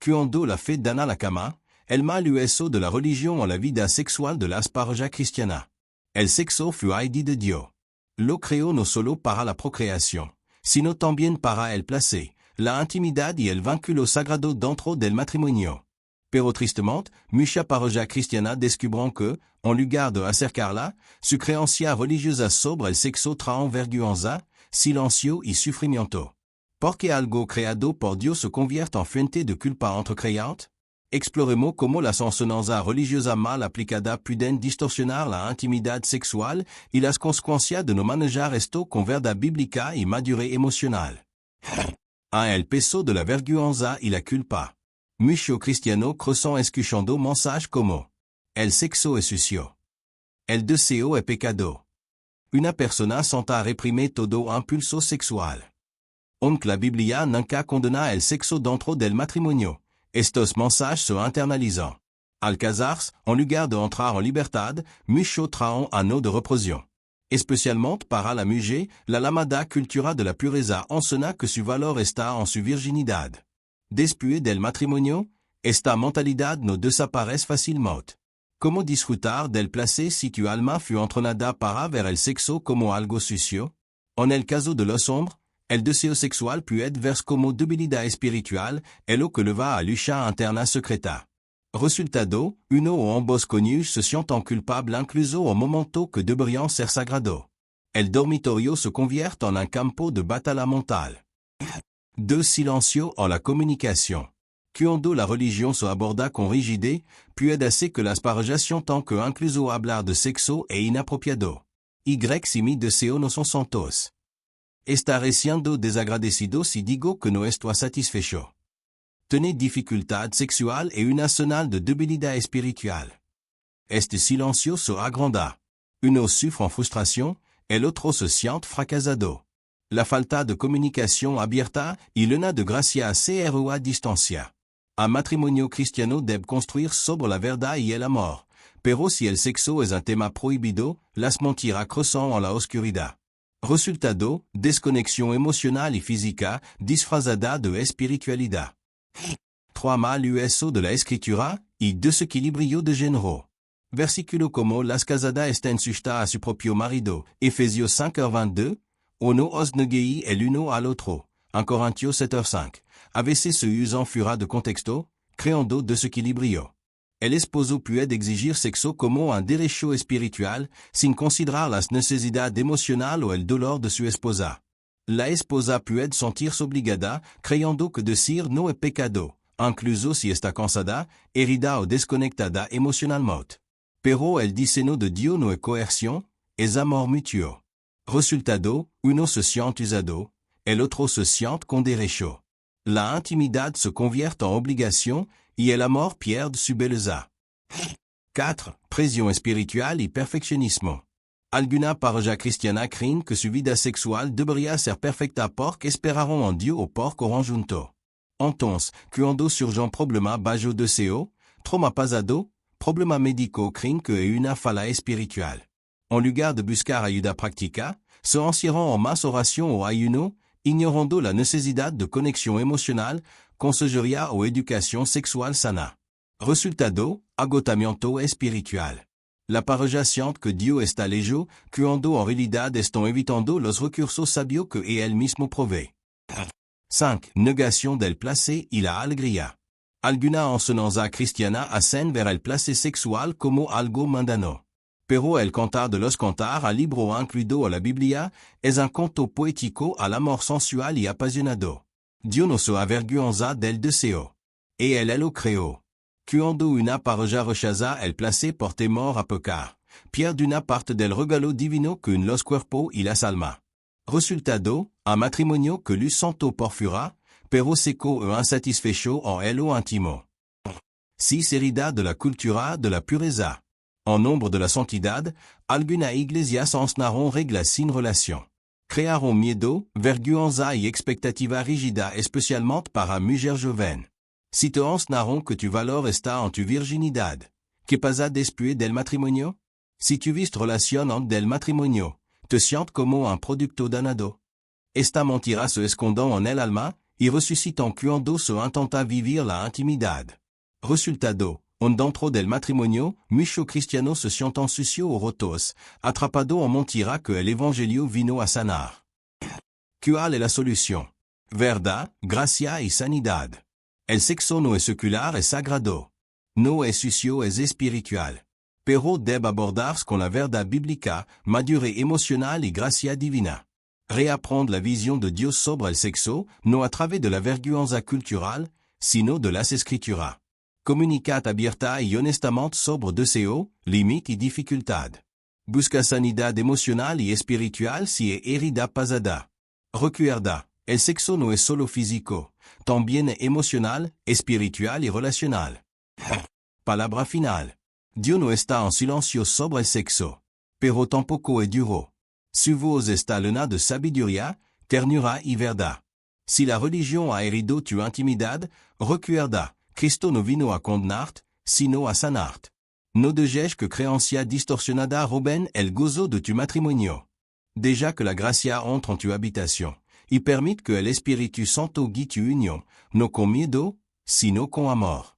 Cuando la fe dana la cama, el mal uso de la religión o la vida sexual de las parejas cristianas. El sexo fue ID de Dios. Lo creó no solo para la procreación, sino también para el placer, la intimidad y el vínculo sagrado dentro del matrimonio. Pero tristemente, muchas parejas cristianas descubren que, en lugar de acercarla, su creencia religiosa sobre el sexo trae vergüenza, silencio y sufrimiento. Porque algo creado por Dios se convierte en fuente de culpa entre creyentes? Exploremos cómo las enseñanzas religiosas mal aplicadas pueden distorsionar la intimidad sexual y las consecuencias de no manejar esto con verdad bíblica y madurez emocional. El peso de la vergüenza y la culpa. Muchos cristianos crecen escuchando mensajes como: el sexo es sucio. El deseo es pecado. Una persona santa reprime todo impulso sexual. Aunque la Biblia nunca condena el sexo dentro del matrimonio, estos mensajes se internalizan. Al casarse, en lugar de entrar en libertad, muchos traen anneaux de represión. Especialmente para la mujer, la llamada cultura de la pureza enseña que su valor está en su virginidad. Después del matrimonio, esta mentalidad no desaparece fácilmente. ¿Cómo disfrutar del placer si tu alma fue entrenada para ver el sexo como algo sucio? En el caso de los hombres, el deseo sexual puede verse como debilidad espiritual, es lo que le va a lucha interna secreta. Resultado, uno o ambos cónyuges se sienten culpables incluso au momento que deberían ser sagrados. El dormitorio se convierte en un campo de batalla mental. 2. Silencio en la comunicación. Cuando la religión se aborda con rigidez, puede hacer que las parejas sientan que incluso hablar de sexo es inapropiado. Si mi deseo no son santos. Estaré siendo desagradecido si digo que no estoy satisfecho. Tener dificultad sexual es una señal de debilidad espiritual. Este silencio se agranda. Uno sufre en frustración, el otro se siente fracasado. La falta de comunicación abierta y llena de gracia se a distancia. Un matrimonio cristiano debe construir sobre la verdad y el amor, pero si el sexo es un tema prohibido, las mentiras crecen en la oscuridad. Resultado, desconexión emocional y física disfrazada de espiritualidad. 3. Mal uso de la escritura y desequilibrio de género. Versículo como las casadas estén sujetas a su propio marido, Efesios 5:22, o no os neguéis el uno al otro, 1 Corintios 7:5. A veces se usan fuera de contexto, creando desequilibrio. El esposo puede exigir sexo como un derecho espiritual, sin considerar las necesidades emocionales o el dolor de su esposa. La esposa puede sentirse obligada, creyendo que decir no es pecado, incluso si está cansada, herida o desconectada emocionalmente. Pero el diseño de Dios no es coerción, es amor mutuo. Resultado, uno se siente usado, el otro se siente con derecho. La intimidad se convierte en obligación y el amor pierde su belleza. 4. Presión espiritual y perfeccionismo. Alguna pareja cristiana creen que su vida sexual debería ser perfecta porque esperaron en Dios o porque oran junto. Entonces, cuando surgen problemas bajo deseo, trauma pasado, problema médico creen que es una falla espiritual. En lugar de buscar ayuda práctica, se encierran en más oración o ayuno, ignorando la necesidad de conexión emocional, consejería o educación sexual sana. Resultado, agotamiento espiritual. La pareja siente que Dios está lejos, cuando en realidad están evitando los recursos sabios que él mismo provee. 5. Negación del placer y la alegría. Alguna enseñanza cristiana hacen ver el placer sexual como algo mundano. Pero el Cantar de los Cantar, al libro incluido a la Biblia, es un canto poético al amor sensual y apasionado. Dios no se avergüenza del deseo. Y él lo creó. Cuando una pareja rechaza el placer por temor a pecar, pierde una parte del regalo divino que en los cuerpos y las almas. Resultado, un matrimonio que luz santo por fuera, pero seco e insatisfecho en lo íntimo. 6. Herida de la cultura de la pureza. En nombre de la santidad, algunas iglesias enseñaron reglas sin relación. Crearon miedo, vergüenza y expectativa rígida especialmente para mujeres jóvenes. Si te enseñaron que tu valor está en tu virginidad, ¿qué pasa después del matrimonio? Si tuviste relación antes del matrimonio, te sientes como un producto danado. Esta mentira se esconde en el alma, y resucitan cuando se intenta vivir la intimidad. Resultado, un dentro del matrimonio, mucho cristiano se sientan sucio o rotos, atrapado en mentira que el evangelio vino a sanar. ¿Cuál es la solución? Verdad, gracia y sanidad. El sexo no es secular, es sagrado. No es sucio, es espiritual. Pero debe abordarse con la verdad bíblica, madurez emocional y gracia divina. Reapprendre la vision de Dios sobre el sexo, no a través de la vergüenza cultural, sino de las escrituras. Comunicad abierta y honestamente sobre deseo, límite y dificultad. Busca sanidad emocional y espiritual si es herida pasada. Recuerda, el sexo no es solo físico, también es emocional, espiritual y relacional. Palabra final. Dios no está en silencio sobre el sexo, pero tampoco es duro. Su voz está llena de sabiduría, ternura y verdad. Si la religión ha herido tu intimidad, recuerda, Cristo no vino a condenarte, sino a sanarte. No dejes que creencia distorsionada roben el gozo de tu matrimonio. Deja que la gracia entre en tu habitación, y permite que el Espíritu Santo guíe tu unión, no con miedo, sino con amor.